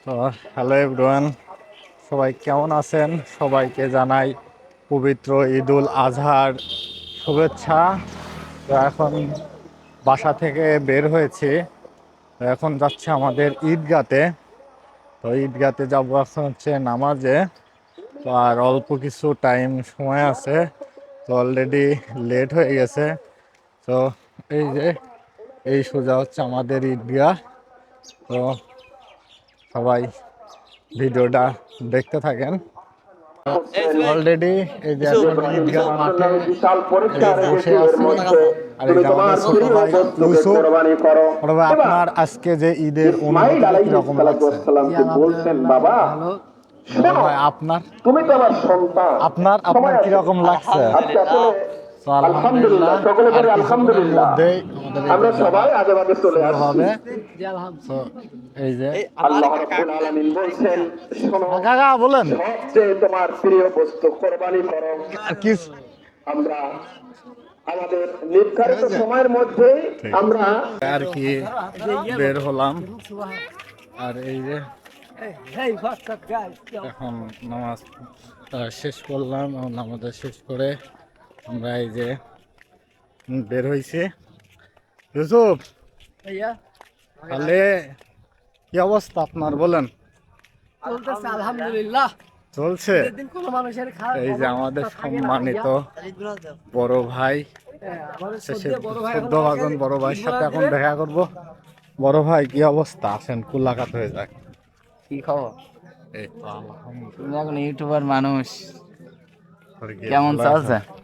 তো hello everyone, সবাই কেমন আছেন? সবাইকে জানাই পবিত্র ঈদুল আজহার শুভেচ্ছা। তো এখন বাসা থেকে বের হয়েছি, তো এখন যাচ্ছে আমাদের ঈদগাতে। তো ঈদগাতে যাবো এখন হচ্ছে নামাজে। তো আর অল্প কিছু টাইম সময় আছে, তো অলরেডি লেট হয়ে গেছে। তো এই যে এই সোজা হচ্ছে আমাদের ঈদগাহ। তো সবাই ভিডিওটা দেখতে থাকেন। অলরেডি এই যে এখন ঈদগাহ মাঠে এই যে বসে আছি। আর এই যে আমাদের ছোট ভাই ইউসুফ। ছোট ভাই, আপনার আজকে যে ঈদের অনুভূতি কিরকম লাগছে? ভালো। বড় ভাই, আপনার তুমি তো আমার সন্তান। আপনার আপনার কিরকম লাগছে? আজকে আসলে তো আলহামদুলিল্লাহ, সকলে আর বলে কিছুক্ষণের আলহামদুলিল্লাহ। মধ্যেই আমাদের এই আমরা যে সবাই জামাত আগে আগে চলে শুরু আসছি। হবে। তো এই যে আল্লাহ রাব্বুল আলামিন বলছেন, শোনো, কাকা বলেন সবচেয়ে তোমার প্রিয় বস্তু কোরবানি করো। আর কি। আমরা আমাদের নির্ধারিত ঠিক আছে, সময়ের মধ্যে ঠিক আমরা আর কি বের হলাম। আর এই যে এখন নামাজ শেষ করলাম, এবং নামাজ শেষ করে আমরা এই যে বের হয়েছি। ইউসুফ, তাহলে কি অবস্থা আপনার বলেন? চলতেছে আলহামদুলিল্লাহ। চলছে। দিন কোনো মানুষের খারাপ এই যে আমাদের সম্মানিত বড় ভাই, আমাদের শেষে সদ্য বড় ভাই চোদ্দ ভাজন বড় ভাইয়ের সাথে এখন দেখা করব। বড় ভাই, কি অবস্থা? আসেন, কুল্লাকাত হয়ে যায়। কি খবর? এই তো আলহামদুলিল্লাহ। তুমি এখন ইউটিউবার মানুষ, আর কি কেমন ভালো চলছে? আছেন?